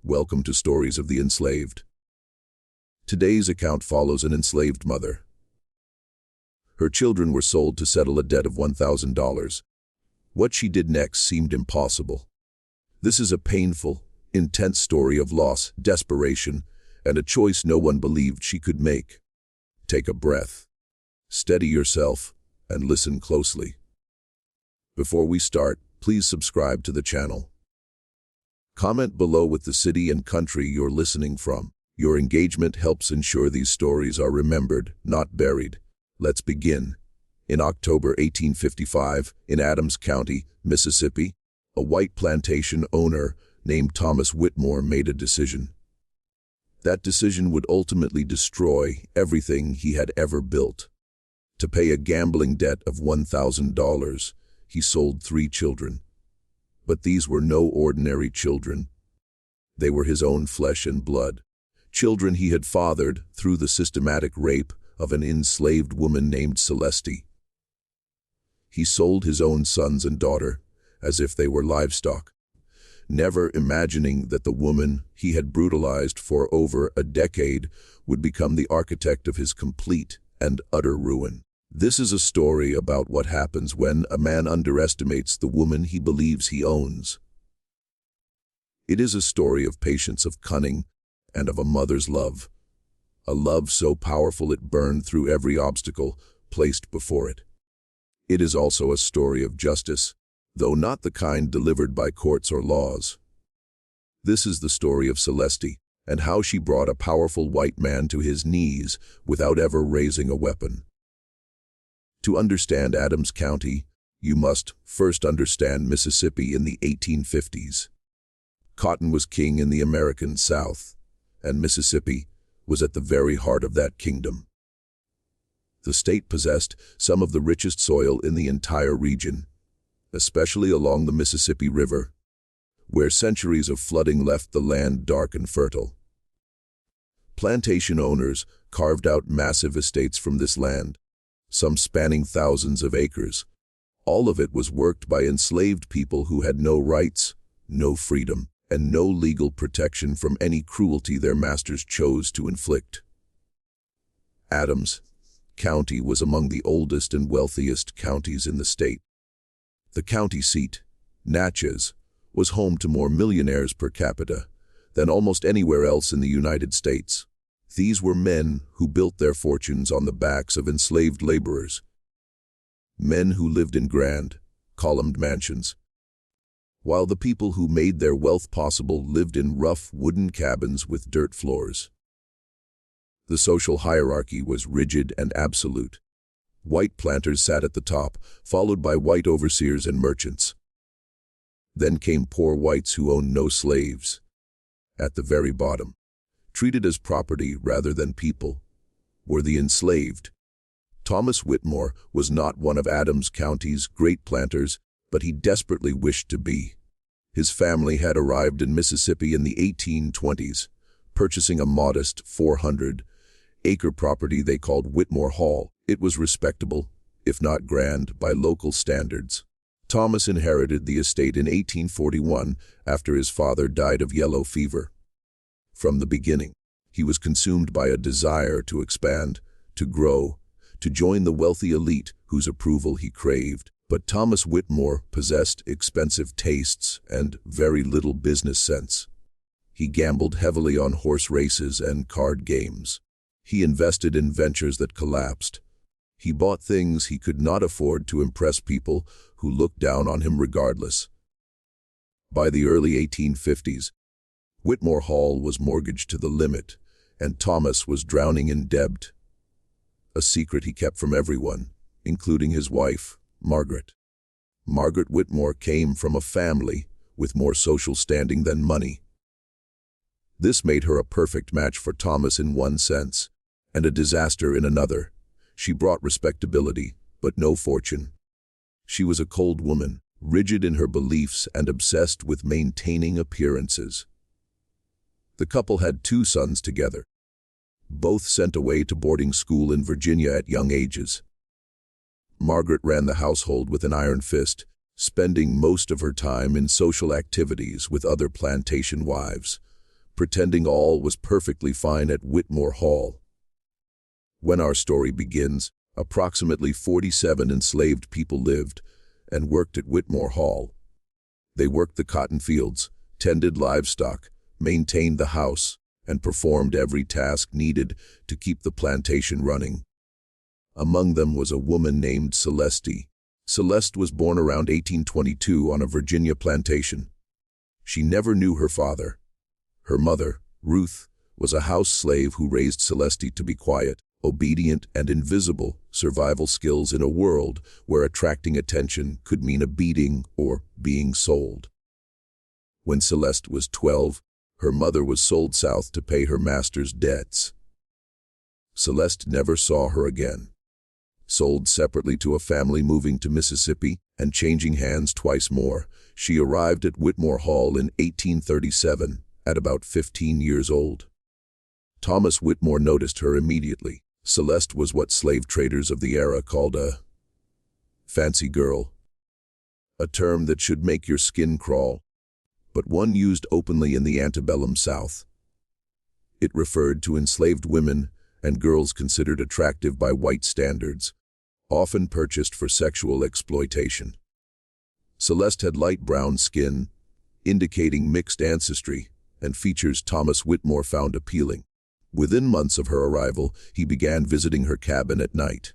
Welcome to Stories of the Enslaved. Today's account follows an enslaved mother. Her children were sold to settle a debt of $1,000. What she did next seemed impossible. This is a painful, intense story of loss, desperation, and a choice no one believed she could make. Take a breath, steady yourself, and listen closely. Before we start, please subscribe to the channel. Comment below with the city and country you're listening from. Your engagement helps ensure these stories are remembered, not buried. Let's begin. In October 1855, in Adams County, Mississippi, a white plantation owner named Thomas Whitmore made a decision. That decision would ultimately destroy everything he had ever built. To pay a gambling debt of $1,000, he sold 3 children. But these were no ordinary children. They were his own flesh and blood, children he had fathered through the systematic rape of an enslaved woman named Celeste. He sold his own sons and daughter as if they were livestock, never imagining that the woman he had brutalized for over a decade would become the architect of his complete and utter ruin. This is a story about what happens when a man underestimates the woman he believes he owns. It is a story of patience, of cunning, and of a mother's love. A love so powerful it burned through every obstacle placed before it. It is also a story of justice, though not the kind delivered by courts or laws. This is the story of Celeste, and how she brought a powerful white man to his knees without ever raising a weapon. To understand Adams County, you must first understand Mississippi in the 1850s. Cotton was king in the American South, and Mississippi was at the very heart of that kingdom. The state possessed some of the richest soil in the entire region, especially along the Mississippi River, where centuries of flooding left the land dark and fertile. Plantation owners carved out massive estates from this land, some spanning thousands of acres. All of it was worked by enslaved people who had no rights, no freedom, and no legal protection from any cruelty their masters chose to inflict. Adams County was among the oldest and wealthiest counties in the state. The county seat, Natchez, was home to more millionaires per capita than almost anywhere else in the United States. These were men who built their fortunes on the backs of enslaved laborers. Men who lived in grand, columned mansions, while the people who made their wealth possible lived in rough wooden cabins with dirt floors. The social hierarchy was rigid and absolute. White planters sat at the top, followed by white overseers and merchants. Then came poor whites who owned no slaves. At the very bottom, treated as property rather than people, were the enslaved. Thomas Whitmore was not one of Adams County's great planters, but he desperately wished to be. His family had arrived in Mississippi in the 1820s, purchasing a modest 400-acre property they called Whitmore Hall. It was respectable, if not grand, by local standards. Thomas inherited the estate in 1841 after his father died of yellow fever. From the beginning, he was consumed by a desire to expand, to grow, to join the wealthy elite whose approval he craved. But Thomas Whitmore possessed expensive tastes and very little business sense. He gambled heavily on horse races and card games. He invested in ventures that collapsed. He bought things he could not afford to impress people who looked down on him regardless. By the early 1850s, Whitmore Hall was mortgaged to the limit, and Thomas was drowning in debt. A secret he kept from everyone, including his wife, Margaret. Margaret Whitmore came from a family with more social standing than money. This made her a perfect match for Thomas in one sense, and a disaster in another. She brought respectability, but no fortune. She was a cold woman, rigid in her beliefs and obsessed with maintaining appearances. The couple had 2 sons together, both sent away to boarding school in Virginia at young ages. Margaret ran the household with an iron fist, spending most of her time in social activities with other plantation wives, pretending all was perfectly fine at Whitmore Hall. When our story begins, approximately 47 enslaved people lived and worked at Whitmore Hall. They worked the cotton fields, tended livestock, maintained the house, and performed every task needed to keep the plantation running. Among them was a woman named Celeste. Celeste was born around 1822 on a Virginia plantation. She never knew her father. Her mother, Ruth, was a house slave who raised Celeste to be quiet, obedient, and invisible, survival skills in a world where attracting attention could mean a beating or being sold. When Celeste was 12, her mother was sold south to pay her master's debts. Celeste never saw her again. Sold separately to a family moving to Mississippi and changing hands twice more, she arrived at Whitmore Hall in 1837 at about 15 years old. Thomas Whitmore noticed her immediately. Celeste was what slave traders of the era called a fancy girl, a term that should make your skin crawl, but one used openly in the antebellum South. It referred to enslaved women and girls considered attractive by white standards, often purchased for sexual exploitation. Celeste had light brown skin, indicating mixed ancestry, and features Thomas Whitmore found appealing. Within months of her arrival, he began visiting her cabin at night.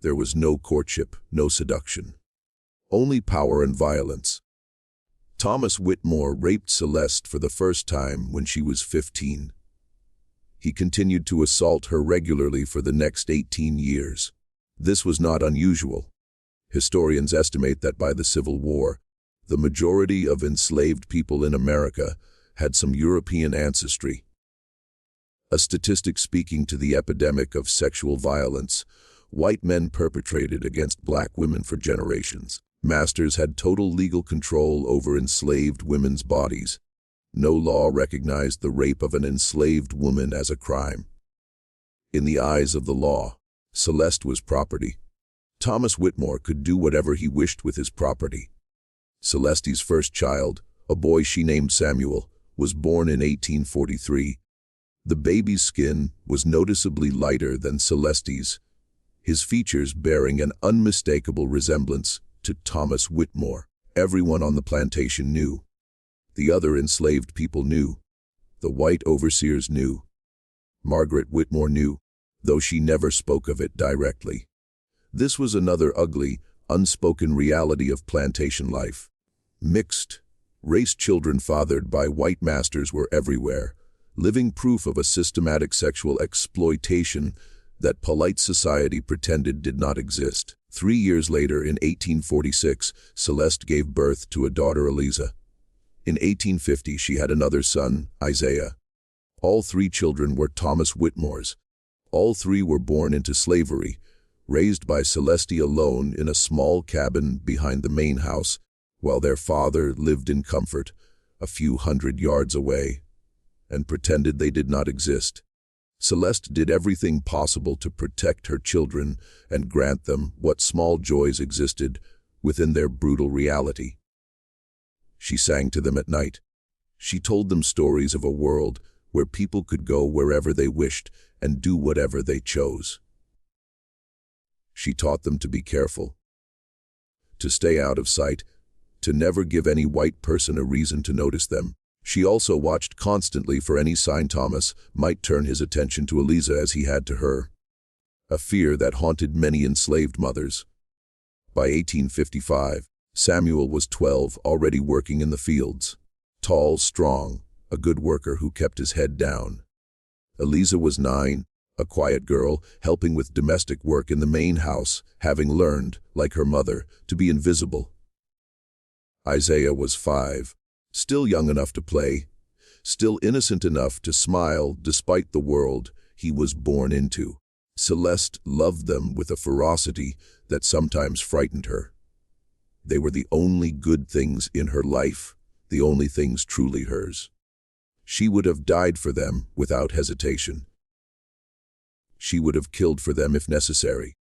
There was no courtship, no seduction. Only power and violence. Thomas Whitmore raped Celeste for the first time when she was 15. He continued to assault her regularly for the next 18 years. This was not unusual. Historians estimate that by the Civil War, the majority of enslaved people in America had some European ancestry. A statistic speaking to the epidemic of sexual violence white men perpetrated against black women for generations. Masters had total legal control over enslaved women's bodies. No law recognized the rape of an enslaved woman as a crime. In the eyes of the law, Celeste was property. Thomas Whitmore could do whatever he wished with his property. Celeste's first child, a boy she named Samuel, was born in 1843. The baby's skin was noticeably lighter than Celeste's, his features bearing an unmistakable resemblance to Thomas Whitmore. Everyone on the plantation knew. The other enslaved people knew. The white overseers knew. Margaret Whitmore knew, though she never spoke of it directly. This was another ugly, unspoken reality of plantation life. Mixed race children fathered by white masters were everywhere, living proof of a systematic sexual exploitation that polite society pretended did not exist. 3 years later, in 1846, Celeste gave birth to a daughter, Eliza. In 1850, she had another son, Isaiah. All 3 children were Thomas Whitmore's. All 3 were born into slavery, raised by Celeste alone in a small cabin behind the main house, while their father lived in comfort a few hundred yards away, and pretended they did not exist. Celeste did everything possible to protect her children and grant them what small joys existed within their brutal reality. She sang to them at night. She told them stories of a world where people could go wherever they wished and do whatever they chose. She taught them to be careful, to stay out of sight, to never give any white person a reason to notice them. She also watched constantly for any sign Thomas might turn his attention to Eliza as he had to her, a fear that haunted many enslaved mothers. By 1855, Samuel was 12, already working in the fields. Tall, strong, a good worker who kept his head down. Eliza was 9, a quiet girl, helping with domestic work in the main house, having learned, like her mother, to be invisible. Isaiah was 5. Still young enough to play, still innocent enough to smile despite the world he was born into. Celeste loved them with a ferocity that sometimes frightened her. They were the only good things in her life, the only things truly hers. She would have died for them without hesitation. She would have killed for them if necessary,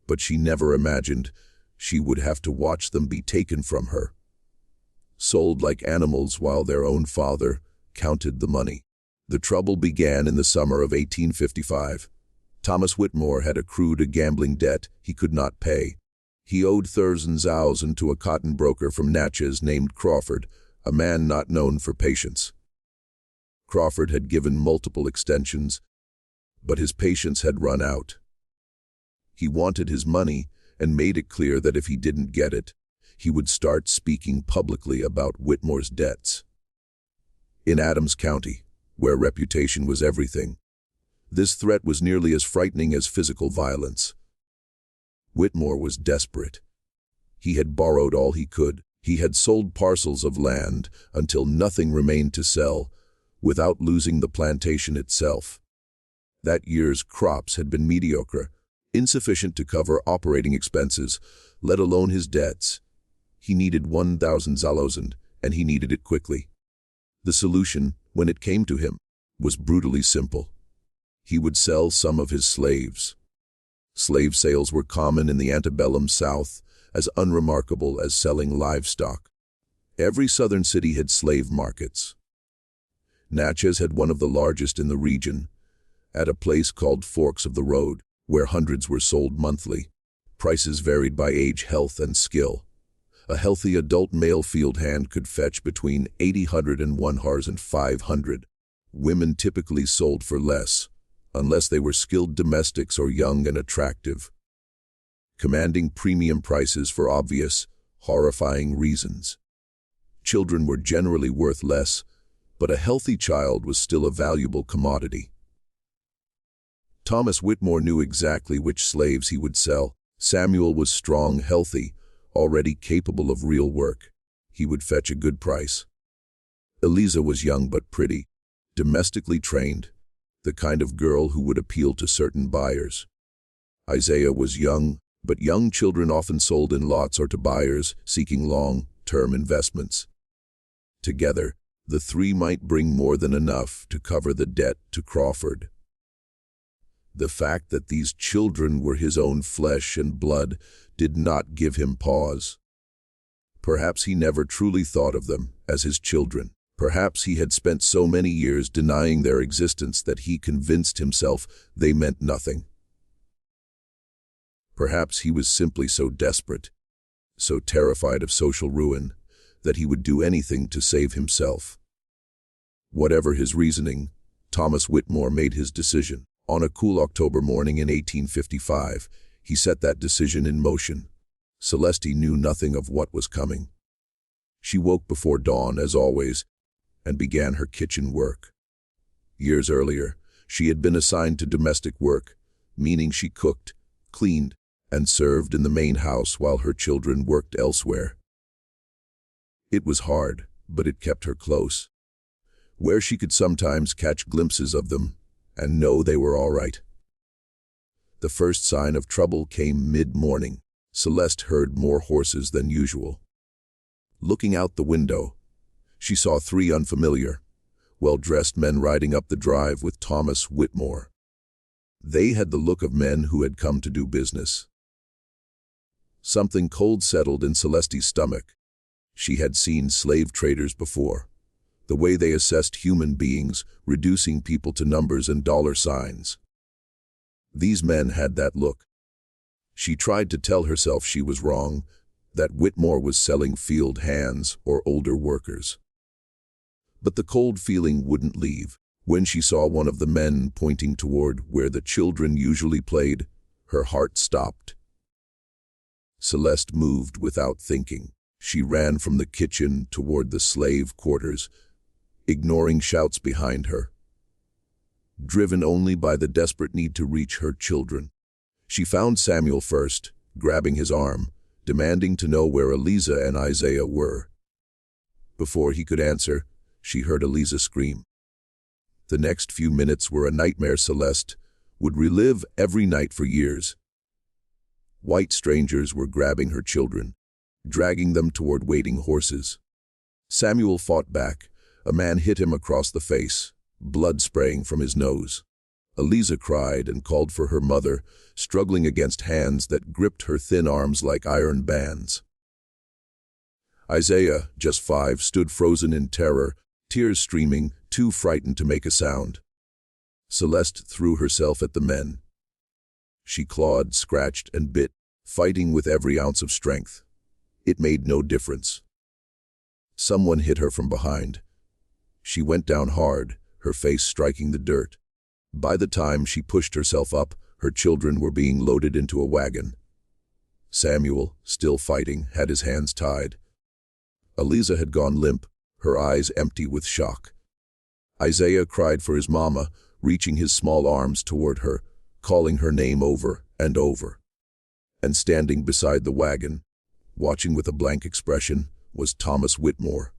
but she never imagined she would have to watch them be taken from her, sold like animals while their own father counted the money. The trouble began in the summer of 1855. Thomas Whitmore had accrued a gambling debt he could not pay. He owed $30,000 to a cotton broker from Natchez named Crawford, a man not known for patience. Crawford had given multiple extensions, but his patience had run out. He wanted his money and made it clear that if he didn't get it, he would start speaking publicly about Whitmore's debts. In Adams County, where reputation was everything, this threat was nearly as frightening as physical violence. Whitmore was desperate. He had borrowed all he could. He had sold parcels of land until nothing remained to sell, without losing the plantation itself. That year's crops had been mediocre, insufficient to cover operating expenses, let alone his debts. He needed $1,000, and he needed it quickly. The solution, when it came to him, was brutally simple. He would sell some of his slaves. Slave sales were common in the antebellum South, as unremarkable as selling livestock. Every southern city had slave markets. Natchez had one of the largest in the region, at a place called Forks of the Road, where hundreds were sold monthly. Prices varied by age, health, and skill. A healthy adult male field hand could fetch between $800 and $1,500. Women typically sold for less, unless they were skilled domestics or young and attractive, commanding premium prices for obvious, horrifying reasons. Children were generally worth less, but a healthy child was still a valuable commodity. Thomas Whitmore knew exactly which slaves he would sell. Samuel was strong, healthy, already capable of real work. He would fetch a good price. Eliza was young but pretty, domestically trained, the kind of girl who would appeal to certain buyers. Isaiah was young, but young children often sold in lots or to buyers seeking long-term investments. Together, the three might bring more than enough to cover the debt to Crawford. The fact that these children were his own flesh and blood did not give him pause. Perhaps he never truly thought of them as his children. Perhaps he had spent so many years denying their existence that he convinced himself they meant nothing. Perhaps he was simply so desperate, so terrified of social ruin, that he would do anything to save himself. Whatever his reasoning, Thomas Whitmore made his decision. On a cool October morning in 1855, he set that decision in motion. Celeste knew nothing of what was coming. She woke before dawn, as always, and began her kitchen work. Years earlier, she had been assigned to domestic work, meaning she cooked, cleaned, and served in the main house while her children worked elsewhere. It was hard, but it kept her close, where she could sometimes catch glimpses of them and know they were all right. The first sign of trouble came mid-morning. Celeste heard more horses than usual. Looking out the window, she saw three unfamiliar, well-dressed men riding up the drive with Thomas Whitmore. They had the look of men who had come to do business. Something cold settled in Celeste's stomach. She had seen slave traders before. The way they assessed human beings, reducing people to numbers and dollar signs. These men had that look. She tried to tell herself she was wrong, that Whitmore was selling field hands or older workers. But the cold feeling wouldn't leave. When she saw one of the men pointing toward where the children usually played, her heart stopped. Celeste moved without thinking. She ran from the kitchen toward the slave quarters, ignoring shouts behind her. Driven only by the desperate need to reach her children. She found Samuel first, grabbing his arm, demanding to know where Eliza and Isaiah were. Before he could answer, she heard Eliza scream. The next few minutes were a nightmare Celeste would relive every night for years. White strangers were grabbing her children, dragging them toward waiting horses. Samuel fought back. A man hit him across the face, blood spraying from his nose. Eliza cried and called for her mother, struggling against hands that gripped her thin arms like iron bands. Isaiah, just 5, stood frozen in terror, tears streaming, too frightened to make a sound. Celeste threw herself at the men. She clawed, scratched, and bit, fighting with every ounce of strength. It made no difference. Someone hit her from behind. She went down hard, her face striking the dirt. By the time she pushed herself up, her children were being loaded into a wagon. Samuel, still fighting, had his hands tied. Eliza had gone limp, her eyes empty with shock. Isaiah cried for his mama, reaching his small arms toward her, calling her name over and over. And standing beside the wagon, watching with a blank expression, was Thomas Whitmore.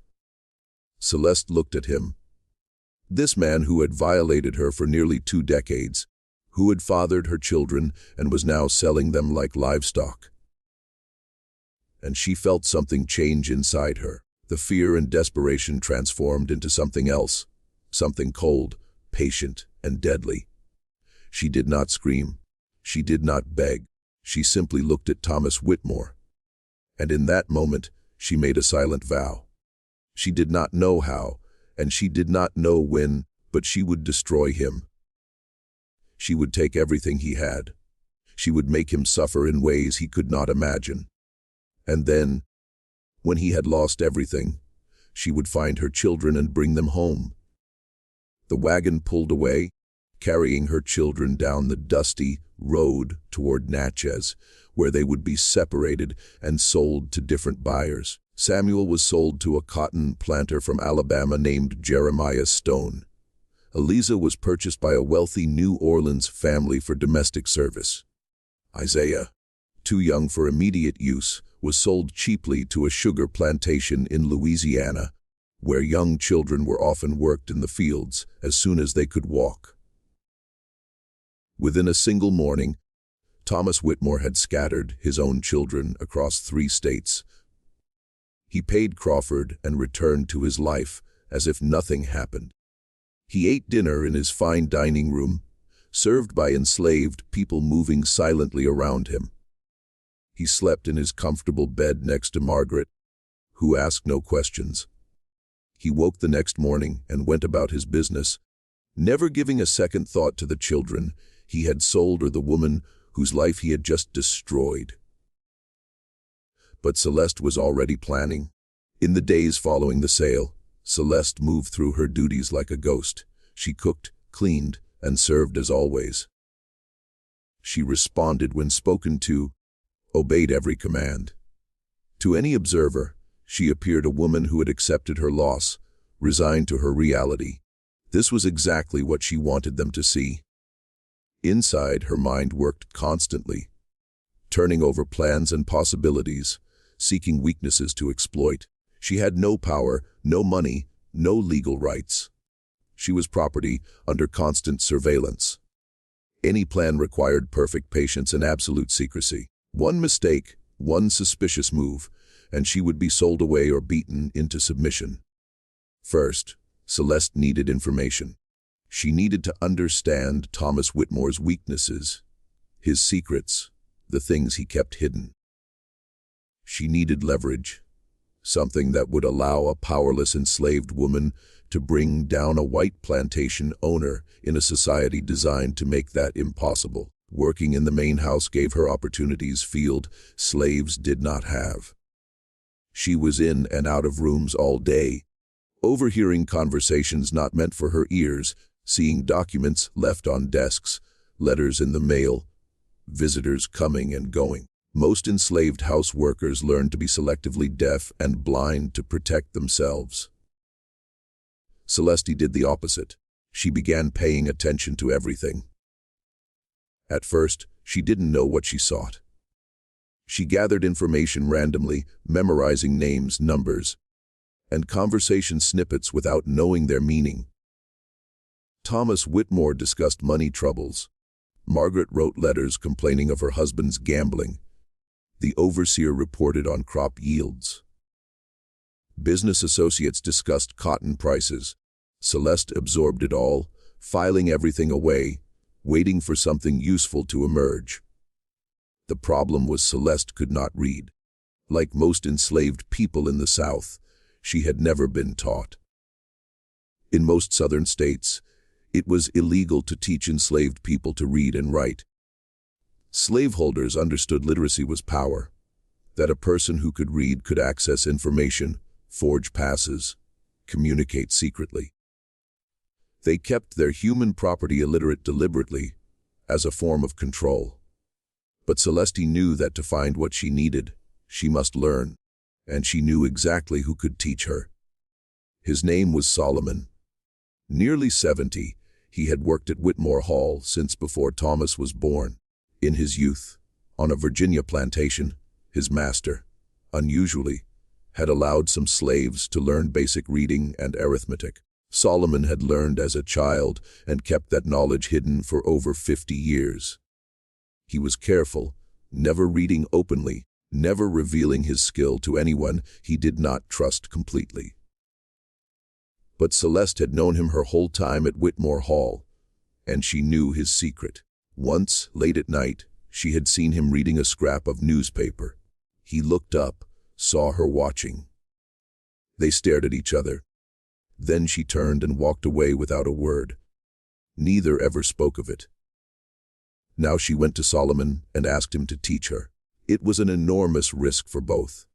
Celeste looked at him. This man who had violated her for nearly 2 decades, who had fathered her children and was now selling them like livestock. And she felt something change inside her. The fear and desperation transformed into something else, something cold, patient, and deadly. She did not scream. She did not beg. She simply looked at Thomas Whitmore. And in that moment, she made a silent vow. She did not know how, and she did not know when, but she would destroy him. She would take everything he had. She would make him suffer in ways he could not imagine. And then, when he had lost everything, she would find her children and bring them home. The wagon pulled away, carrying her children down the dusty road toward Natchez, where they would be separated and sold to different buyers. Samuel was sold to a cotton planter from Alabama named Jeremiah Stone. Eliza was purchased by a wealthy New Orleans family for domestic service. Isaiah, too young for immediate use, was sold cheaply to a sugar plantation in Louisiana, where young children were often worked in the fields as soon as they could walk. Within a single morning, Thomas Whitmore had scattered his own children across 3 states. He paid Crawford and returned to his life as if nothing happened. He ate dinner in his fine dining room, served by enslaved people moving silently around him. He slept in his comfortable bed next to Margaret, who asked no questions. He woke the next morning and went about his business, never giving a second thought to the children he had sold or the woman whose life he had just destroyed. But Celeste was already planning. In the days following the sale, Celeste moved through her duties like a ghost. She cooked, cleaned, and served as always. She responded when spoken to, obeyed every command. To any observer, she appeared a woman who had accepted her loss, resigned to her reality. This was exactly what she wanted them to see. Inside, her mind worked constantly, turning over plans and possibilities, seeking weaknesses to exploit. She had no power, no money, no legal rights. She was property under constant surveillance. Any plan required perfect patience and absolute secrecy. One mistake, one suspicious move, and she would be sold away or beaten into submission. First, Celeste needed information. She needed to understand Thomas Whitmore's weaknesses, his secrets, the things he kept hidden. She needed leverage, something that would allow a powerless enslaved woman to bring down a white plantation owner in a society designed to make that impossible. Working in the main house gave her opportunities field slaves did not have. She was in and out of rooms all day, overhearing conversations not meant for her ears, seeing documents left on desks, letters in the mail, visitors coming and going. Most enslaved house workers learned to be selectively deaf and blind to protect themselves. Celeste did the opposite. She began paying attention to everything. At first, she didn't know what she sought. She gathered information randomly, memorizing names, numbers, and conversation snippets without knowing their meaning. Thomas Whitmore discussed money troubles. Margaret wrote letters complaining of her husband's gambling. The overseer reported on crop yields. Business associates discussed cotton prices. Celeste absorbed it all, filing everything away, waiting for something useful to emerge. The problem was Celeste could not read. Like most enslaved people in the South, she had never been taught. In most southern states, it was illegal to teach enslaved people to read and write. Slaveholders understood literacy was power, that a person who could read could access information, forge passes, communicate secretly. They kept their human property illiterate deliberately, as a form of control. But Celeste knew that to find what she needed, she must learn, and she knew exactly who could teach her. His name was Solomon. Nearly 70, he had worked at Whitmore Hall since before Thomas was born. In his youth, on a Virginia plantation, his master, unusually, had allowed some slaves to learn basic reading and arithmetic. Solomon had learned as a child and kept that knowledge hidden for over 50 years. He was careful, never reading openly, never revealing his skill to anyone he did not trust completely. But Celeste had known him her whole time at Whitmore Hall, and she knew his secret. Once, late at night, she had seen him reading a scrap of newspaper. He looked up, saw her watching. They stared at each other. Then she turned and walked away without a word. Neither ever spoke of it. Now she went to Solomon and asked him to teach her. It was an enormous risk for both.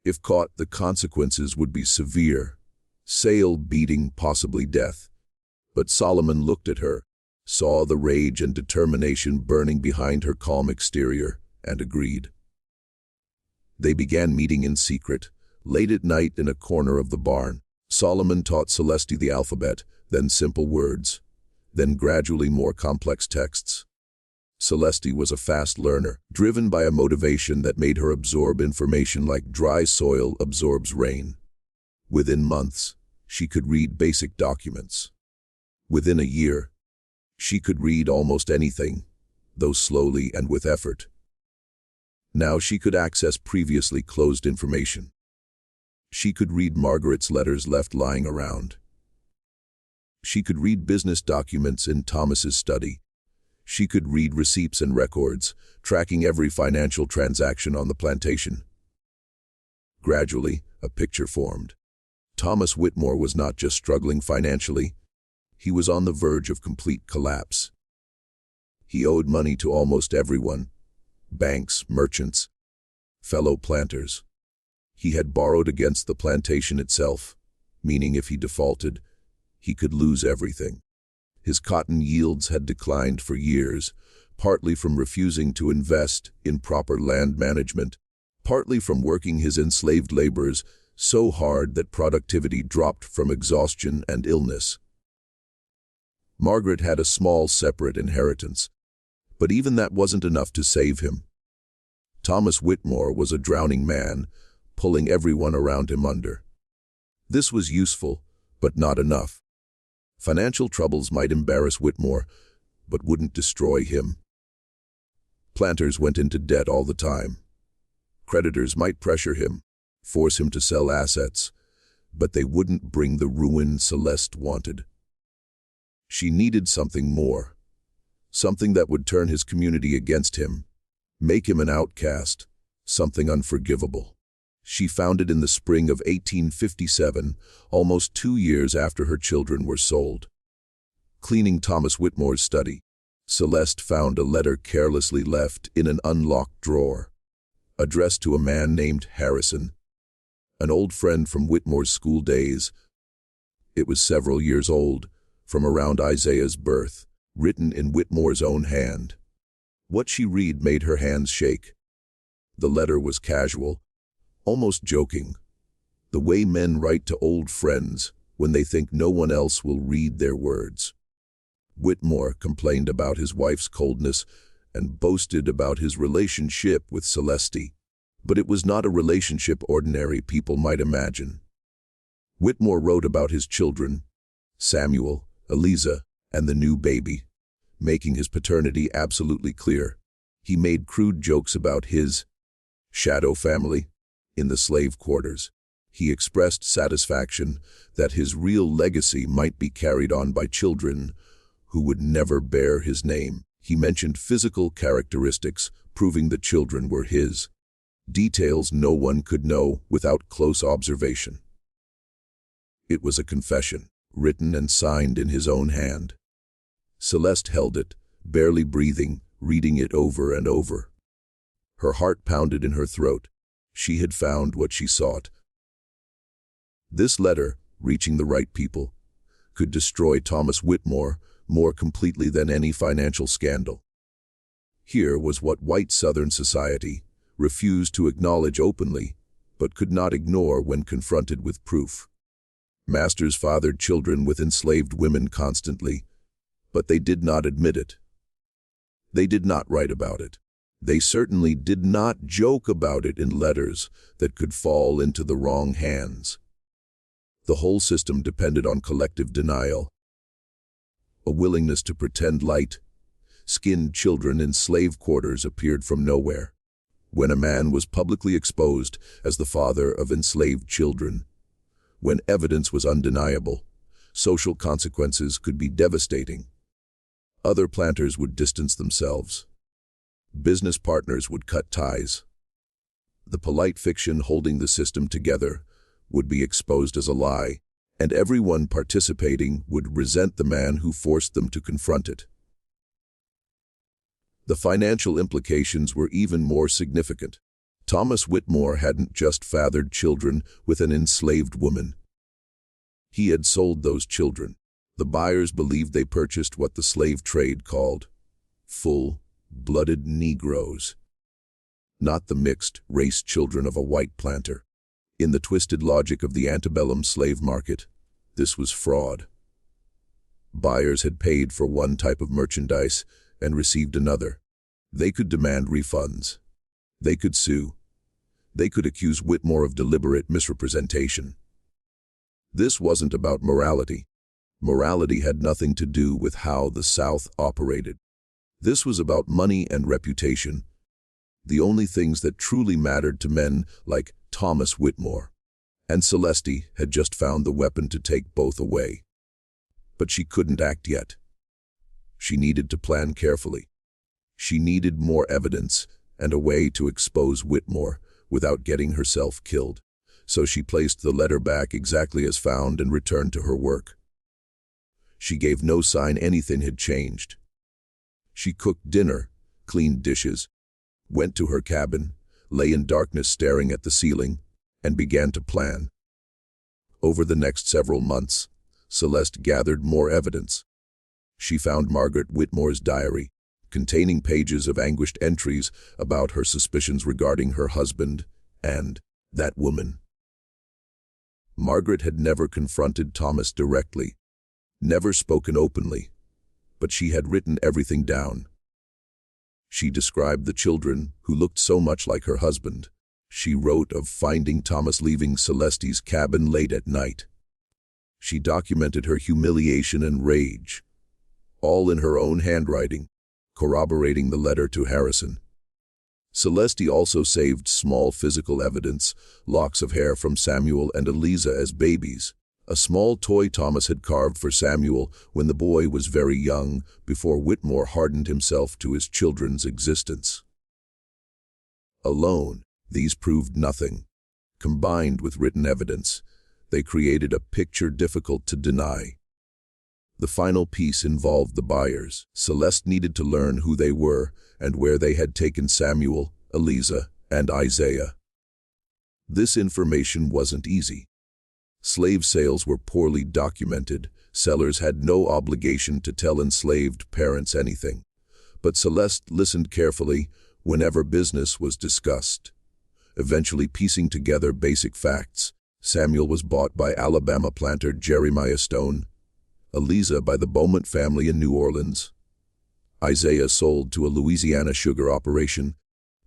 If caught, the consequences would be severe. Sale, beating, possibly death. But Solomon looked at her, saw the rage and determination burning behind her calm exterior, and agreed. They began meeting in secret, late at night in a corner of the barn. Solomon taught Celeste the alphabet, then simple words, then gradually more complex texts. Celeste was a fast learner, driven by a motivation that made her absorb information like dry soil absorbs rain. Within months, she could read basic documents. Within a year, she could read almost anything, though slowly and with effort. Now she could access previously closed information. She could read Margaret's letters left lying around. She could read business documents in Thomas's study. She could read receipts and records, tracking every financial transaction on the plantation. Gradually, a picture formed. Thomas Whitmore was not just struggling financially, he was on the verge of complete collapse. He owed money to almost everyone, banks, merchants, fellow planters. He had borrowed against the plantation itself, meaning if he defaulted, he could lose everything. His cotton yields had declined for years, partly from refusing to invest in proper land management, partly from working his enslaved laborers so hard that productivity dropped from exhaustion and illness. Margaret had a small separate inheritance, but even that wasn't enough to save him. Thomas Whitmore was a drowning man, pulling everyone around him under. This was useful, but not enough. Financial troubles might embarrass Whitmore, but wouldn't destroy him. Planters went into debt all the time. Creditors might pressure him, force him to sell assets, but they wouldn't bring the ruin Celeste wanted. She needed something more, something that would turn his community against him, make him an outcast, something unforgivable. She found it in the spring of 1857, almost 2 years after her children were sold. Cleaning Thomas Whitmore's study, Celeste found a letter carelessly left in an unlocked drawer, addressed to a man named Harrison, an old friend from Whitmore's school days. It was several years old, from around Isaiah's birth, written in Whitmore's own hand. What she read made her hands shake. The letter was casual, almost joking, the way men write to old friends when they think no one else will read their words. Whitmore complained about his wife's coldness and boasted about his relationship with Celeste, but it was not a relationship ordinary people might imagine. Whitmore wrote about his children, Samuel, Eliza, and the new baby, making his paternity absolutely clear. He made crude jokes about his shadow family in the slave quarters. He expressed satisfaction that his real legacy might be carried on by children who would never bear his name. He mentioned physical characteristics, proving the children were his. Details no one could know without close observation. It was a confession. written and signed in his own hand. Celeste held it, barely breathing, reading it over and over. Her heart pounded in her throat. She had found what she sought. This letter, reaching the right people, could destroy Thomas Whitmore more completely than any financial scandal. Here was what white Southern society refused to acknowledge openly, but could not ignore when confronted with proof. Masters fathered children with enslaved women constantly, but they did not admit it. They did not write about it. They certainly did not joke about it in letters that could fall into the wrong hands. The whole system depended on collective denial, a willingness to pretend light-skinned children in slave quarters appeared from nowhere. When a man was publicly exposed as the father of enslaved children, when evidence was undeniable, social consequences could be devastating. Other planters would distance themselves. Business partners would cut ties. The polite fiction holding the system together would be exposed as a lie, and everyone participating would resent the man who forced them to confront it. The financial implications were even more significant. Thomas Whitmore hadn't just fathered children with an enslaved woman. He had sold those children. The buyers believed they purchased what the slave trade called full-blooded Negroes, not the mixed-race children of a white planter. In the twisted logic of the antebellum slave market, this was fraud. Buyers had paid for one type of merchandise and received another. They could demand refunds. They could sue. They could accuse Whitmore of deliberate misrepresentation. This wasn't about morality. Morality had nothing to do with how the South operated. This was about money and reputation, the only things that truly mattered to men like Thomas Whitmore. And Celeste had just found the weapon to take both away. But she couldn't act yet. She needed to plan carefully. She needed more evidence and a way to expose Whitmore without getting herself killed. So she placed the letter back exactly as found and returned to her work. She gave no sign anything had changed. She cooked dinner, cleaned dishes, went to her cabin, lay in darkness staring at the ceiling, and began to plan. Over the next several months, Celeste gathered more evidence. She found Margaret Whitmore's diary, containing pages of anguished entries about her suspicions regarding her husband and that woman. Margaret had never confronted Thomas directly, never spoken openly, but she had written everything down. She described the children who looked so much like her husband. She wrote of finding Thomas leaving Celeste's cabin late at night. She documented her humiliation and rage, all in her own handwriting, corroborating the letter to Harrison. Celeste also saved small physical evidence, locks of hair from Samuel and Eliza as babies, a small toy Thomas had carved for Samuel when the boy was very young, before Whitmore hardened himself to his children's existence. Alone, these proved nothing. Combined with written evidence, they created a picture difficult to deny. The final piece involved the buyers. Celeste needed to learn who they were and where they had taken Samuel, Eliza, and Isaiah. This information wasn't easy. Slave sales were poorly documented. Sellers had no obligation to tell enslaved parents anything. But Celeste listened carefully whenever business was discussed. Eventually piecing together basic facts, Samuel was bought by Alabama planter Jeremiah Stone, Eliza by the Beaumont family in New Orleans. Isaiah sold to a Louisiana sugar operation,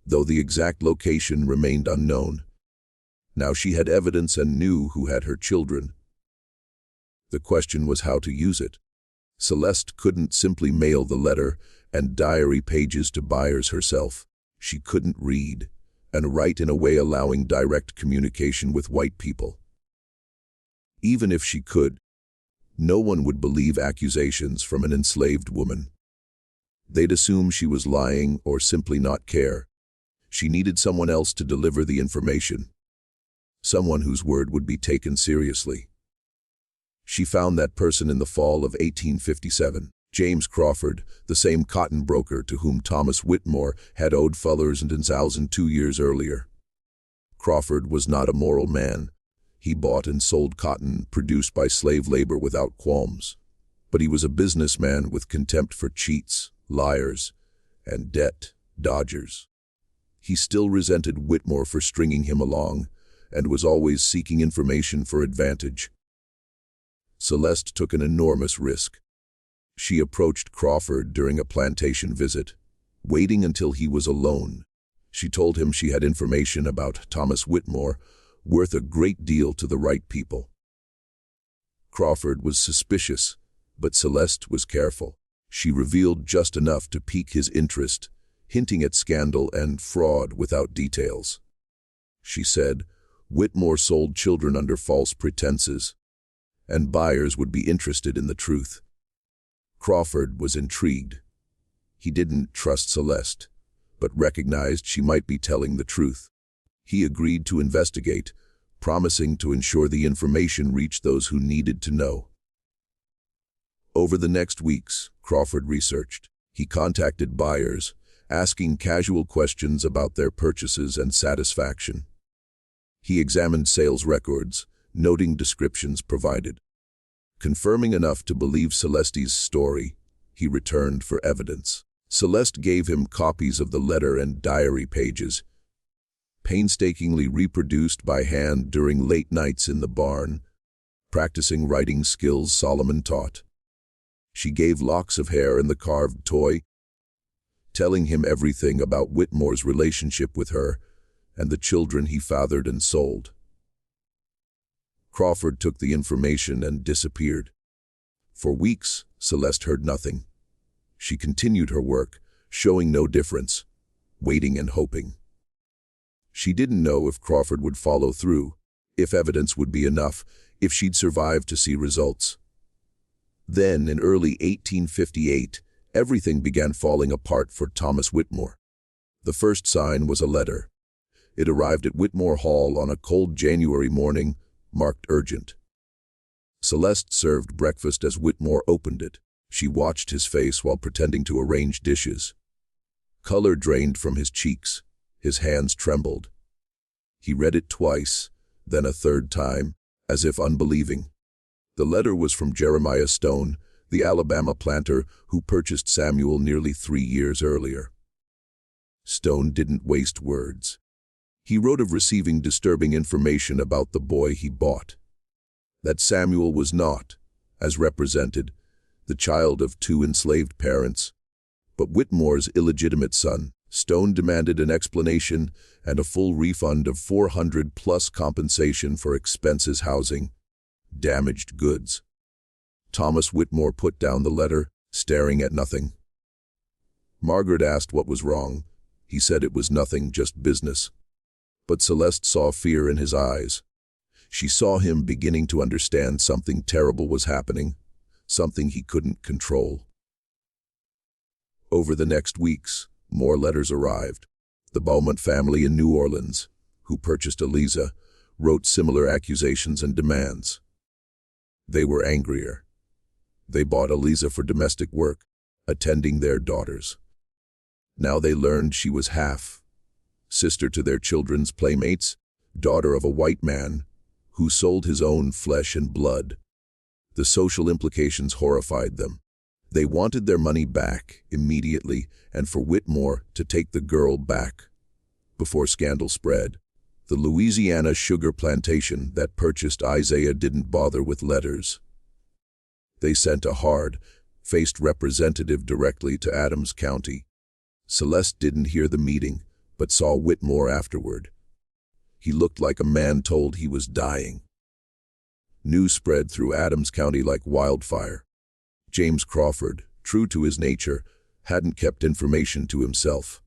though the exact location remained unknown. Now she had evidence and knew who had her children. The question was how to use it. Celeste couldn't simply mail the letter and diary pages to buyers herself. She couldn't read and write in a way allowing direct communication with white people. Even if she could, no one would believe accusations from an enslaved woman. They'd assume she was lying or simply not care. She needed someone else to deliver the information, someone whose word would be taken seriously. She found that person in the fall of 1857. James Crawford, the same cotton broker to whom Thomas Whitmore had owed Fullers and $1,000 2 years earlier. Crawford was not a moral man. He bought and sold cotton produced by slave labor without qualms. But he was a businessman with contempt for cheats, liars, and debt dodgers. He still resented Whitmore for stringing him along, and was always seeking information for advantage. Celeste took an enormous risk. She approached Crawford during a plantation visit, waiting until he was alone. She told him she had information about Thomas Whitmore, worth a great deal to the right people. Crawford was suspicious, but Celeste was careful. She revealed just enough to pique his interest, hinting at scandal and fraud without details. She said, Whitmore sold children under false pretenses, and buyers would be interested in the truth. Crawford was intrigued. He didn't trust Celeste, but recognized she might be telling the truth. He agreed to investigate, promising to ensure the information reached those who needed to know. Over the next weeks, Crawford researched. He contacted buyers, asking casual questions about their purchases and satisfaction. He examined sales records, noting descriptions provided. Confirming enough to believe Celeste's story, he returned for evidence. Celeste gave him copies of the letter and diary pages, painstakingly reproduced by hand during late nights in the barn, practicing writing skills Solomon taught. She gave locks of hair and the carved toy, telling him everything about Whitmore's relationship with her and the children he fathered and sold. Crawford took the information and disappeared. For weeks, Celeste heard nothing. She continued her work, showing no difference, waiting and hoping. She didn't know if Crawford would follow through, if evidence would be enough, if she'd survive to see results. Then, in early 1858, everything began falling apart for Thomas Whitmore. The first sign was a letter. It arrived at Whitmore Hall on a cold January morning, marked urgent. Celeste served breakfast as Whitmore opened it. She watched his face while pretending to arrange dishes. Color drained from his cheeks. His hands trembled. He read it twice, then a third time, as if unbelieving. The letter was from Jeremiah Stone, the Alabama planter who purchased Samuel nearly 3 years earlier. Stone didn't waste words. He wrote of receiving disturbing information about the boy he bought. That Samuel was not, as represented, the child of 2 enslaved parents, but Whitmore's illegitimate son. Stone demanded an explanation and a full refund of $400+ compensation for expenses, housing, damaged goods. Thomas Whitmore put down the letter, staring at nothing. Margaret asked what was wrong. He said it was nothing, just business. But Celeste saw fear in his eyes. She saw him beginning to understand something terrible was happening, something he couldn't control. Over the next weeks, more letters arrived. The Beaumont family in New Orleans, who purchased Eliza, wrote similar accusations and demands. They were angrier. They bought Eliza for domestic work, attending their daughters. Now they learned she was half sister to their children's playmates, daughter of a white man who sold his own flesh and blood. The social implications horrified them. They wanted their money back immediately, and for Whitmore to take the girl back before scandal spread. The Louisiana sugar plantation that purchased Isaiah didn't bother with letters. They sent a hard-faced representative directly to Adams County. Celeste didn't hear the meeting, but saw Whitmore afterward. He looked like a man told he was dying. News spread through Adams County like wildfire. James Crawford, true to his nature, hadn't kept information to himself.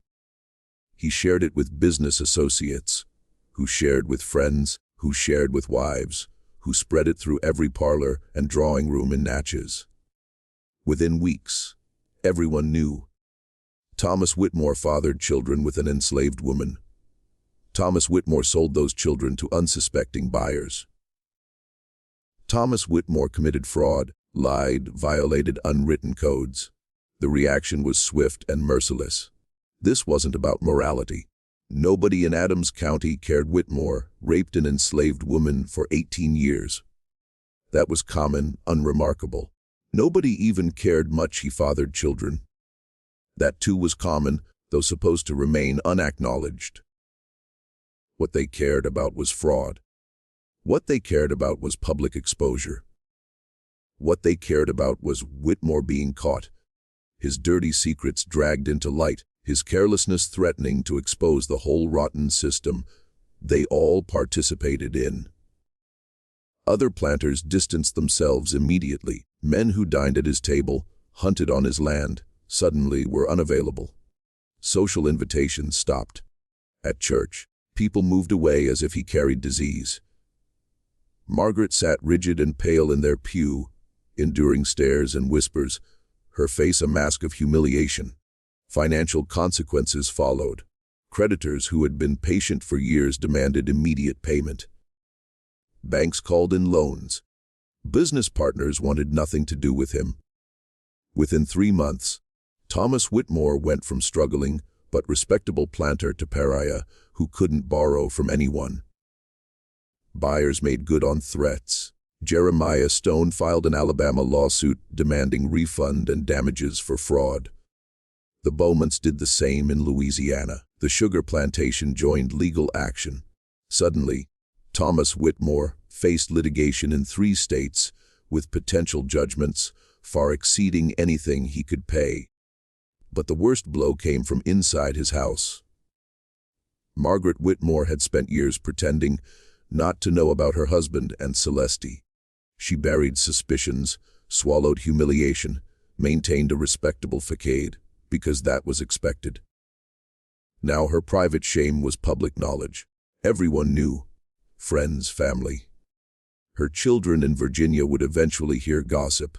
He shared it with business associates, who shared with friends, who shared with wives, who spread it through every parlor and drawing room in Natchez. Within weeks, everyone knew. Thomas Whitmore fathered children with an enslaved woman. Thomas Whitmore sold those children to unsuspecting buyers. Thomas Whitmore committed fraud, lied, violated unwritten codes. The reaction was swift and merciless. This wasn't about morality. Nobody in Adams County cared Whitmore raped an enslaved woman for 18 years. That was common, unremarkable. Nobody even cared much he fathered children. That too was common, though supposed to remain unacknowledged. What they cared about was fraud. What they cared about was public exposure. What they cared about was Whitmore being caught, his dirty secrets dragged into light, his carelessness threatening to expose the whole rotten system they all participated in. Other planters distanced themselves immediately. Men who dined at his table, hunted on his land, suddenly were unavailable. Social invitations stopped. At church, people moved away as if he carried disease. Margaret sat rigid and pale in their pew, enduring stares and whispers, her face a mask of humiliation. Financial consequences followed. Creditors who had been patient for years demanded immediate payment. Banks called in loans. Business partners wanted nothing to do with him. Within 3 months, Thomas Whitmore went from struggling but respectable planter to pariah who couldn't borrow from anyone. Buyers made good on threats. Jeremiah Stone filed an Alabama lawsuit demanding refund and damages for fraud. The Beaumonts did the same in Louisiana. The sugar plantation joined legal action. Suddenly, Thomas Whitmore faced litigation in 3 states with potential judgments far exceeding anything he could pay. But the worst blow came from inside his house. Margaret Whitmore had spent years pretending not to know about her husband and Celeste. She buried suspicions, swallowed humiliation, maintained a respectable facade, because that was expected. Now her private shame was public knowledge. Everyone knew. Friends, family. Her children in Virginia would eventually hear gossip.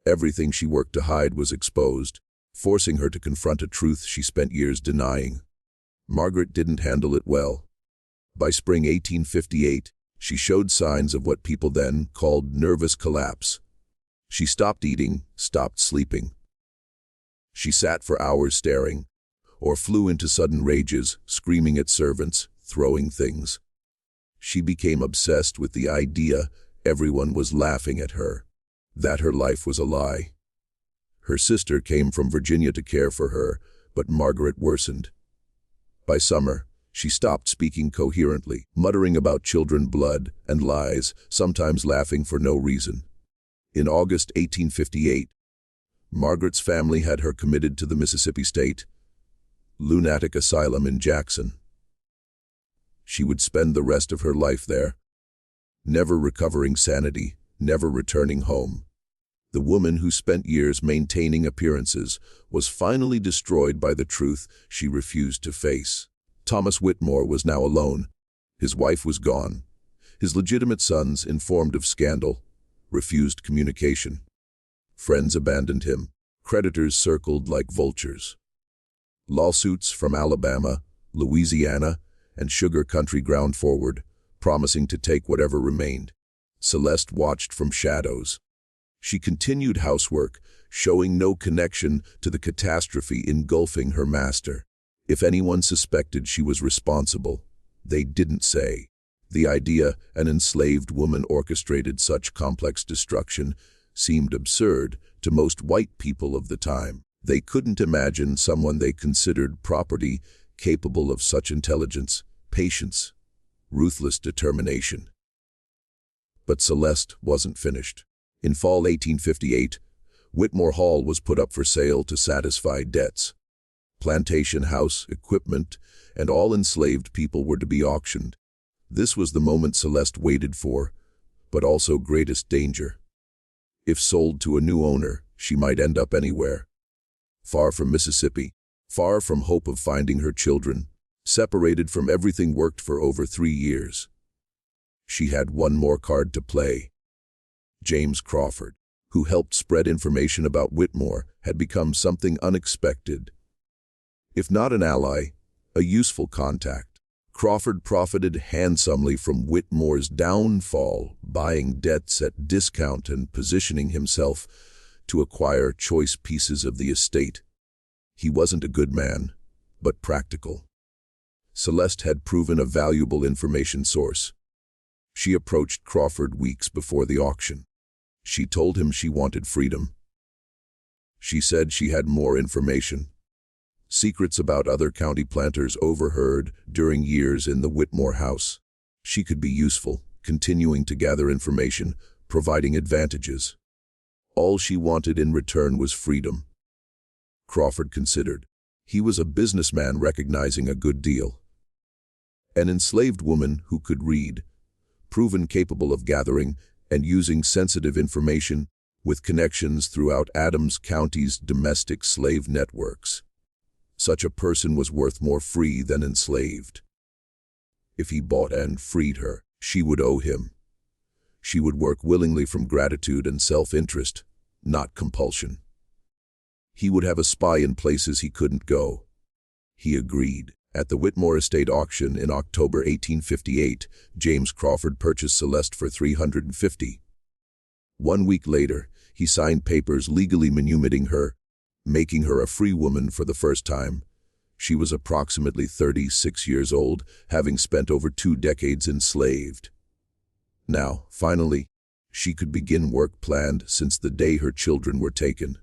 Everything she worked to hide was exposed, forcing her to confront a truth she spent years denying. Margaret didn't handle it well. By spring 1858, she showed signs of what people then called nervous collapse. She stopped eating, stopped sleeping. She sat for hours staring, or flew into sudden rages, screaming at servants, throwing things. She became obsessed with the idea everyone was laughing at her, that her life was a lie. Her sister came from Virginia to care for her, but Margaret worsened. By summer, she stopped speaking coherently, muttering about children, blood, and lies, sometimes laughing for no reason. In August 1858, Margaret's family had her committed to the Mississippi State Lunatic Asylum in Jackson. She would spend the rest of her life there, never recovering sanity, never returning home. The woman who spent years maintaining appearances was finally destroyed by the truth she refused to face. Thomas Whitmore was now alone. His wife was gone. His legitimate sons, informed of scandal, refused communication. Friends abandoned him. Creditors circled like vultures. Lawsuits from Alabama, Louisiana, and sugar country ground forward, promising to take whatever remained. Celeste watched from shadows. She continued housework, showing no connection to the catastrophe engulfing her master. If anyone suspected she was responsible, they didn't say. The idea an enslaved woman orchestrated such complex destruction seemed absurd to most white people of the time. They couldn't imagine someone they considered property capable of such intelligence, patience, ruthless determination. But Celeste wasn't finished. In fall 1858, Whitmore Hall was put up for sale to satisfy debts. Plantation house, equipment, and all enslaved people were to be auctioned. This was the moment Celeste waited for, but also greatest danger. If sold to a new owner, she might end up anywhere. Far from Mississippi, far from hope of finding her children, separated from everything worked for over 3 years. She had one more card to play. James Crawford, who helped spread information about Whitmore, had become something unexpected. If not an ally, a useful contact. Crawford profited handsomely from Whitmore's downfall, buying debts at discount and positioning himself to acquire choice pieces of the estate. He wasn't a good man, but practical. Celeste had proven a valuable information source. She approached Crawford weeks before the auction. She told him she wanted freedom. She said she had more information. Secrets about other county planters overheard during years in the Whitmore house. She could be useful, continuing to gather information, providing advantages. All she wanted in return was freedom. Crawford considered. He was a businessman recognizing a good deal. An enslaved woman who could read, proven capable of gathering and using sensitive information with connections throughout Adams County's domestic slave networks. Such a person was worth more free than enslaved. If he bought and freed her, she would owe him. She would work willingly from gratitude and self-interest, not compulsion. He would have a spy in places he couldn't go. He agreed. At the Whitmore estate auction in October 1858, James Crawford purchased Celeste for $350. 1 week later, he signed papers legally manumitting her, making her a free woman for the first time. She was approximately 36 years old, having spent over 2 decades enslaved. Now, finally, she could begin work planned since the day her children were taken.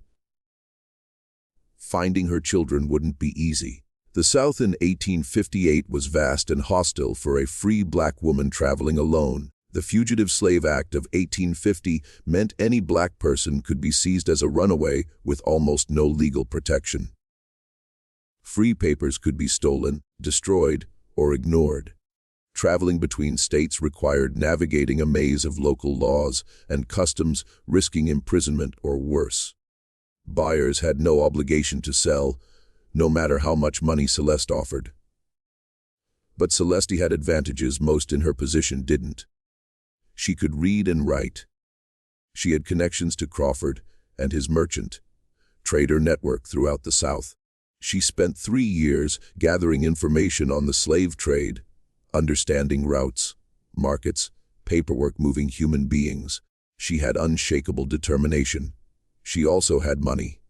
Finding her children wouldn't be easy. The South in 1858 was vast and hostile for a free black woman traveling alone. The Fugitive Slave Act of 1850 meant any black person could be seized as a runaway with almost no legal protection. Free papers could be stolen, destroyed, or ignored. Traveling between states required navigating a maze of local laws and customs, risking imprisonment or worse. Buyers had no obligation to sell, no matter how much money Celeste offered. But Celeste had advantages most in her position didn't. She could read and write. She had connections to Crawford and his merchant, trader network throughout the South. She spent 3 years gathering information on the slave trade, understanding routes, markets, paperwork moving human beings. She had unshakable determination. She also had money.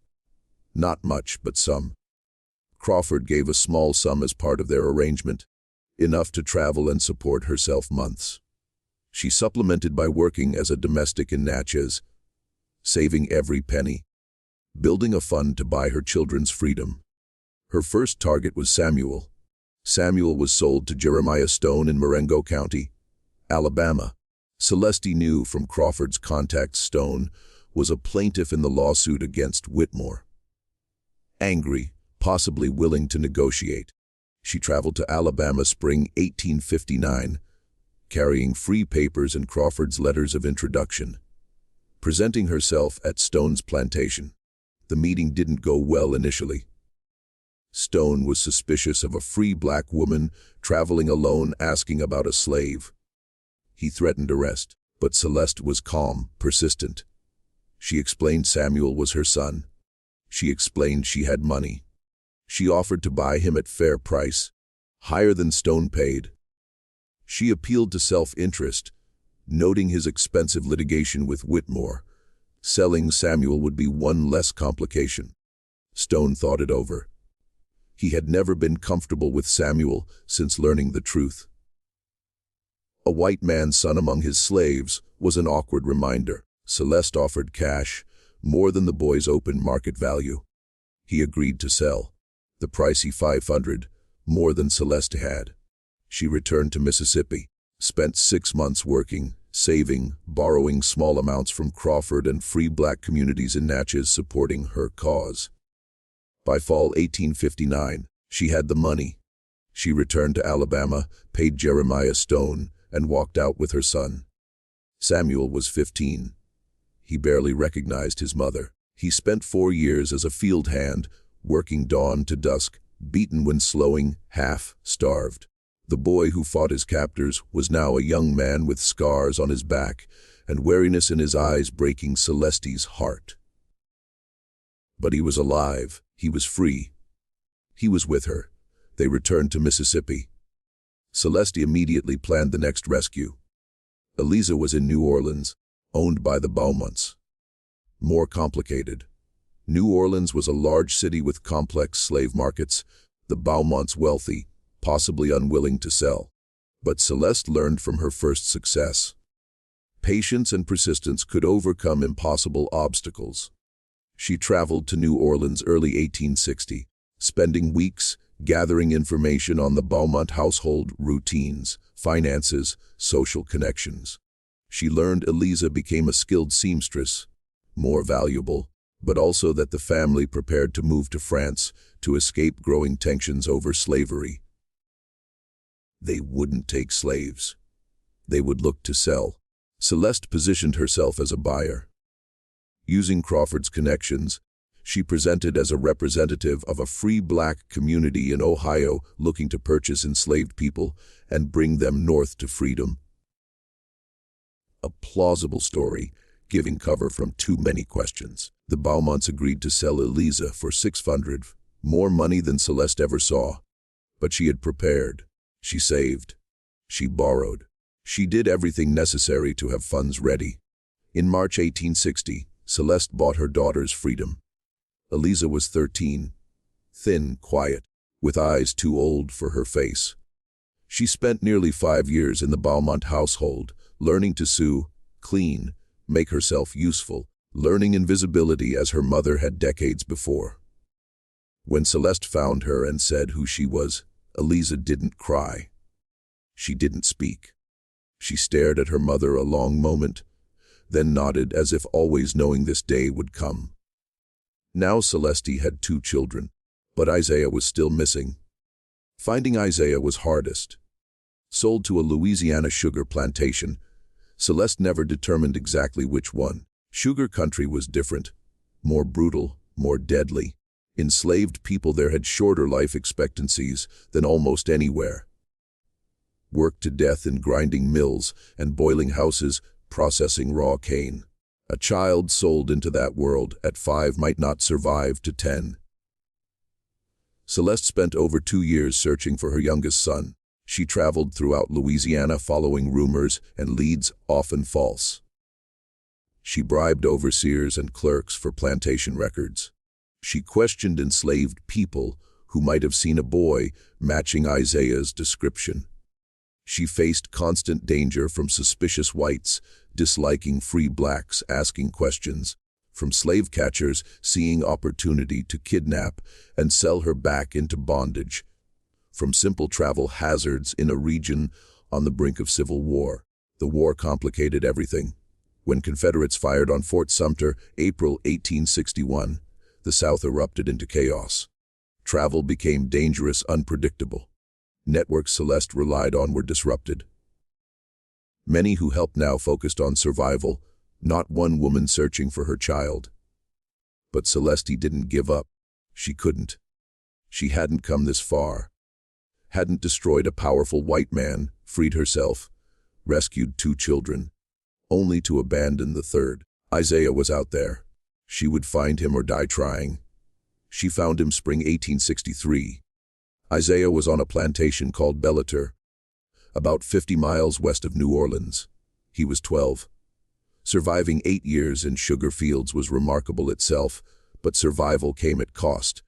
Not much, but some. Crawford gave a small sum as part of their arrangement, enough to travel and support herself months. She supplemented by working as a domestic in Natchez, saving every penny, building a fund to buy her children's freedom. Her first target was Samuel. Samuel was sold to Jeremiah Stone in Marengo County, Alabama. Celeste knew from Crawford's contacts Stone was a plaintiff in the lawsuit against Whitmore. Angry, possibly willing to negotiate, she traveled to Alabama spring 1859, carrying free papers and Crawford's letters of introduction, presenting herself at Stone's plantation. The meeting didn't go well initially. Stone was suspicious of a free black woman traveling alone asking about a slave. He threatened arrest, but Celeste was calm, persistent. She explained Samuel was her son. She explained she had money. She offered to buy him at fair price, higher than Stone paid. She appealed to self-interest, noting his expensive litigation with Whitmore. Selling Samuel would be one less complication. Stone thought it over. He had never been comfortable with Samuel since learning the truth. A white man's son among his slaves was an awkward reminder. Celeste offered cash, more than the boy's open market value. He agreed to sell. The pricey $500, more than Celeste had. She returned to Mississippi, spent 6 months working, saving, borrowing small amounts from Crawford and free black communities in Natchez supporting her cause. By fall 1859, she had the money. She returned to Alabama, paid Jeremiah Stone, and walked out with her son. Samuel was 15. He barely recognized his mother. He spent 4 years as a field hand, working dawn to dusk, beaten when slowing, half-starved. The boy who fought his captors was now a young man with scars on his back and weariness in his eyes breaking Celeste's heart. But he was alive. He was free. He was with her. They returned to Mississippi. Celeste immediately planned the next rescue. Eliza was in New Orleans, owned by the Beaumonts. More complicated. New Orleans was a large city with complex slave markets, the Beaumonts wealthy, possibly unwilling to sell. But Celeste learned from her first success. Patience and persistence could overcome impossible obstacles. She traveled to New Orleans early 1860, spending weeks gathering information on the Beaumont household routines, finances, social connections. She learned Eliza became a skilled seamstress, more valuable, but also that the family prepared to move to France to escape growing tensions over slavery. They wouldn't take slaves. They would look to sell. Celeste positioned herself as a buyer. Using Crawford's connections, she presented as a representative of a free black community in Ohio looking to purchase enslaved people and bring them north to freedom. A plausible story, giving cover from too many questions. The Beaumonts agreed to sell Eliza for $600, more money than Celeste ever saw. But she had prepared. She saved. She borrowed. She did everything necessary to have funds ready. In March 1860, Celeste bought her daughter's freedom. Eliza was 13, thin, quiet, with eyes too old for her face. She spent nearly 5 years in the Beaumont household, learning to sew, clean, make herself useful, learning invisibility as her mother had decades before. When Celeste found her and said who she was, Eliza didn't cry. She didn't speak. She stared at her mother a long moment, then nodded as if always knowing this day would come. Now Celeste had 2 children, but Isaiah was still missing. Finding Isaiah was hardest. Sold to a Louisiana sugar plantation, Celeste never determined exactly which one. Sugar country was different, more brutal, more deadly. Enslaved people there had shorter life expectancies than almost anywhere. Worked to death in grinding mills and boiling houses, processing raw cane. A child sold into that world at 5 might not survive to 10. Celeste spent over 2 years searching for her youngest son. She traveled throughout Louisiana following rumors and leads often false. She bribed overseers and clerks for plantation records. She questioned enslaved people who might have seen a boy matching Isaiah's description. She faced constant danger from suspicious whites, disliking free blacks asking questions, from slave catchers seeing opportunity to kidnap and sell her back into bondage, from simple travel hazards in a region on the brink of civil war. The war complicated everything. When Confederates fired on Fort Sumter, April 1861, the South erupted into chaos. Travel became dangerous, unpredictable. Networks Celeste relied on were disrupted. Many who helped now focused on survival, not one woman searching for her child. But Celeste didn't give up. She couldn't. She hadn't come this far. Hadn't destroyed a powerful white man, freed herself, rescued 2 children, only to abandon the third. Isaiah was out there. She would find him or die trying. She found him spring 1863. Isaiah was on a plantation called Belleter, about 50 miles west of New Orleans. He was 12. Surviving 8 years in sugar fields was remarkable itself, but survival came at cost.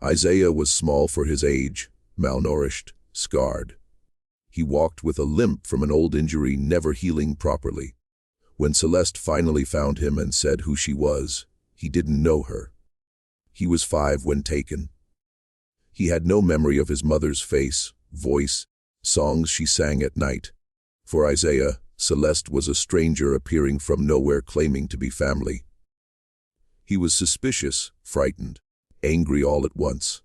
Isaiah was small for his age, malnourished, scarred. He walked with a limp from an old injury never healing properly. When Celeste finally found him and said who she was, he didn't know her. He was 5 when taken. He had no memory of his mother's face, voice, songs she sang at night. For Isaiah, Celeste was a stranger appearing from nowhere claiming to be family. He was suspicious, frightened, angry all at once.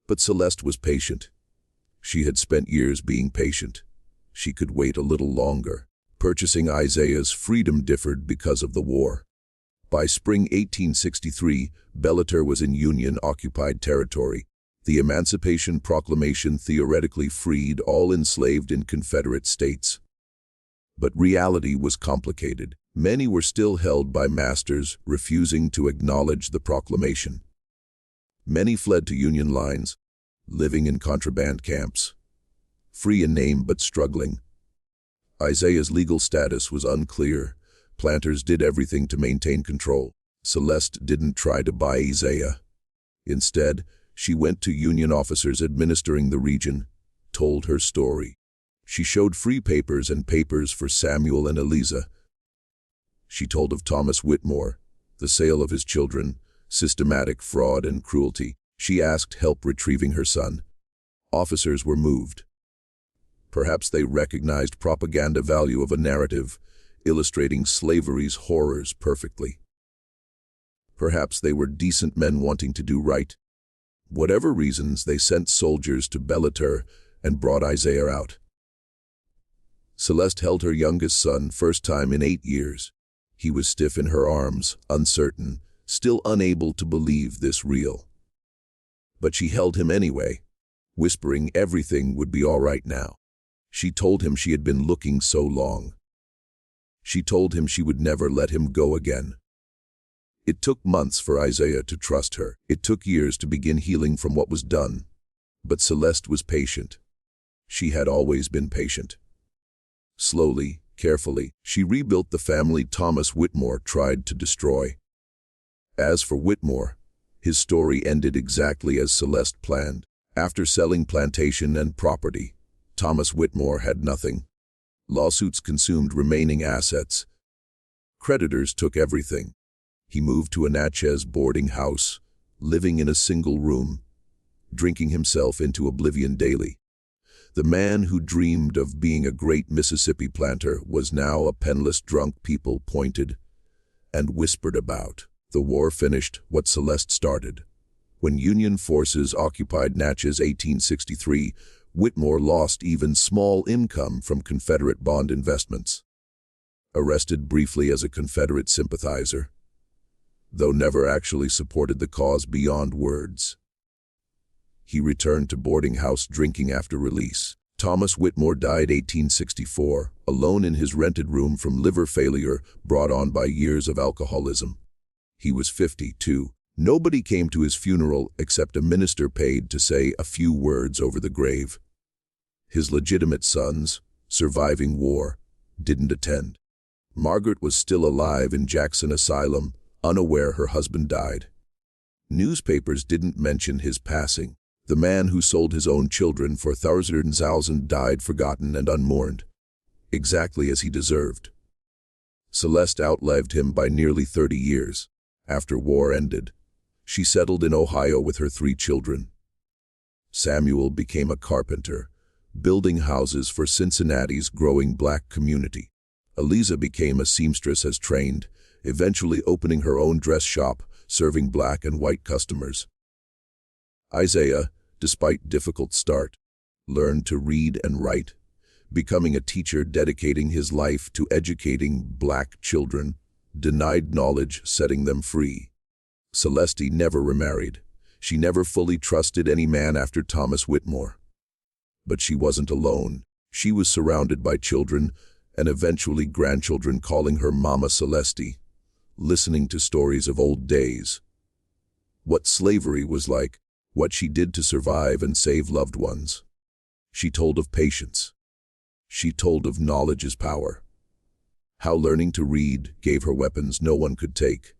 But Celeste was patient. She had spent years being patient. She could wait a little longer. Purchasing Isaiah's freedom differed because of the war. By spring 1863, Belleter was in Union-occupied territory. The Emancipation Proclamation theoretically freed all enslaved in Confederate states. But reality was complicated. Many were still held by masters, refusing to acknowledge the proclamation. Many fled to Union lines, living in contraband camps. free in name but struggling. Isaiah's legal status was unclear. Planters did everything to maintain control. Celeste didn't try to buy Isaiah. Instead, she went to union officers administering the region, told her story. She showed free papers and papers for Samuel and Eliza. She told of Thomas Whitmore, the sale of his children, systematic fraud and cruelty. She asked help retrieving her son. Officers were moved. Perhaps they recognized propaganda value of a narrative, illustrating slavery's horrors perfectly. Perhaps they were decent men wanting to do right. Whatever reasons, they sent soldiers to Bellator and brought Isaiah out. Celeste held her youngest son, first time in 8 years. He was stiff in her arms, uncertain, still unable to believe this real. But she held him anyway, whispering everything would be all right now. She told him she had been looking so long. She told him she would never let him go again. It took months for Isaiah to trust her. It took years to begin healing from what was done. But Celeste was patient. She had always been patient. Slowly, carefully, she rebuilt the family Thomas Whitmore tried to destroy. As for Whitmore, his story ended exactly as Celeste planned. After selling plantation and property, Thomas Whitmore had nothing. Lawsuits consumed remaining assets. Creditors took everything. He moved to a Natchez boarding house, living in a single room, drinking himself into oblivion daily. The man who dreamed of being a great Mississippi planter was now a penniless drunk people pointed and whispered about. The war finished what Celeste started. When Union forces occupied Natchez 1863, Whitmore lost even small income from Confederate bond investments. Arrested briefly as a Confederate sympathizer, though never actually supported the cause beyond words. He returned to boarding house drinking after release. Thomas Whitmore died 1864, alone in his rented room from liver failure brought on by years of alcoholism. He was 52. Nobody came to his funeral except a minister paid to say a few words over the grave. His legitimate sons, surviving war, didn't attend. Margaret was still alive in Jackson Asylum, unaware her husband died. Newspapers didn't mention his passing. The man who sold his own children for thousands died forgotten and unmourned, exactly as he deserved. Celeste outlived him by nearly 30 years. After war ended, she settled in Ohio with her 3 children. Samuel became a carpenter, building houses for Cincinnati's growing black community. Eliza became a seamstress as trained, eventually opening her own dress shop, serving black and white customers. Isaiah, despite difficult start, learned to read and write, becoming a teacher dedicating his life to educating black children, denied knowledge, setting them free. Celeste never remarried. She never fully trusted any man after Thomas Whitmore. But she wasn't alone. She was surrounded by children and eventually grandchildren calling her Mama Celeste, listening to stories of old days. What slavery was like, what she did to survive and save loved ones. She told of patience. She told of knowledge as power. How learning to read gave her weapons no one could take.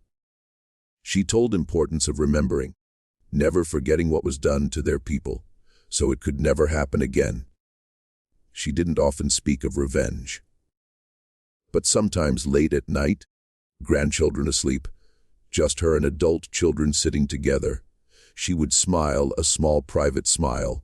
She told importance of remembering, never forgetting what was done to their people, so it could never happen again. She didn't often speak of revenge. But sometimes late at night, grandchildren asleep, just her and adult children sitting together, she would smile a small private smile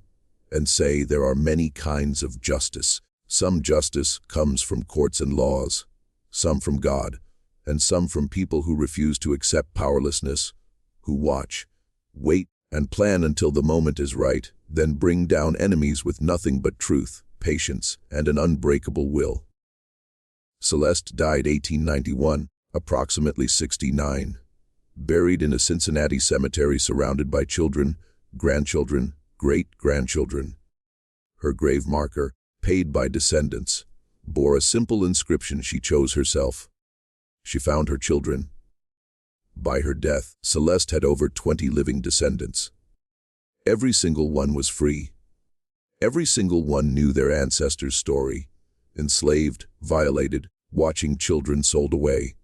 and say there are many kinds of justice. Some justice comes from courts and laws, some from God, and some from people who refuse to accept powerlessness, who watch, wait, and plan until the moment is right, then bring down enemies with nothing but truth, patience, and an unbreakable will. Celeste died 1891, approximately 69. Buried in a Cincinnati cemetery surrounded by children, grandchildren, great-grandchildren. Her grave marker, paid by descendants, bore a simple inscription she chose herself. She found her children. By her death, Celeste had over 20 living descendants. Every single one was free. Every single one knew their ancestors' story. Enslaved, violated, watching children sold away.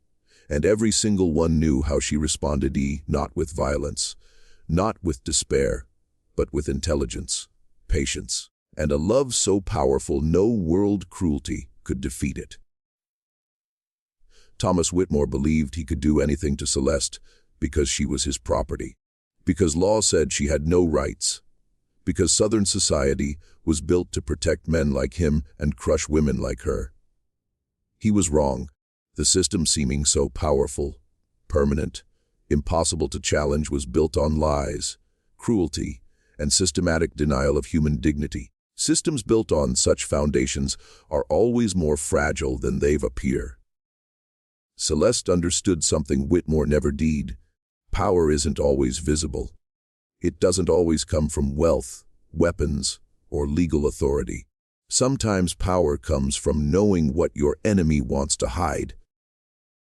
And every single one knew how she responded, not with violence, not with despair, but with intelligence, patience, and a love so powerful no world cruelty could defeat it. Thomas Whitmore believed he could do anything to Celeste because she was his property, because law said she had no rights, because Southern society was built to protect men like him and crush women like her. He was wrong, the system seeming so powerful, permanent, impossible to challenge was built on lies, cruelty, and systematic denial of human dignity. Systems built on such foundations are always more fragile than they appear. Celeste understood something Whitmore never did. Power isn't always visible. It doesn't always come from wealth, weapons, or legal authority. Sometimes power comes from knowing what your enemy wants to hide.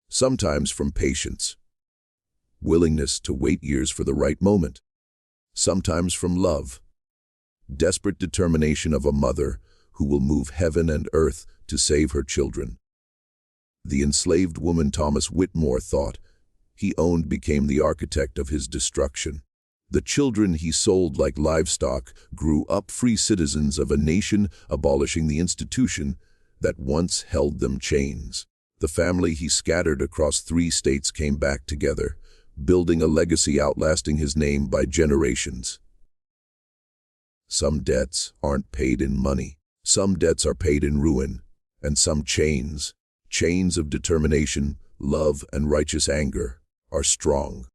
Sometimes from patience, willingness to wait years for the right moment. Sometimes from love, desperate determination of a mother who will move heaven and earth to save her children. The enslaved woman Thomas Whitmore thought he owned became the architect of his destruction. The children he sold like livestock grew up free citizens of a nation abolishing the institution that once held them chains. The family he scattered across 3 states came back together, building a legacy outlasting his name by generations. Some debts aren't paid in money. Some debts are paid in ruin, and some chains of determination, love, and righteous anger, are strong.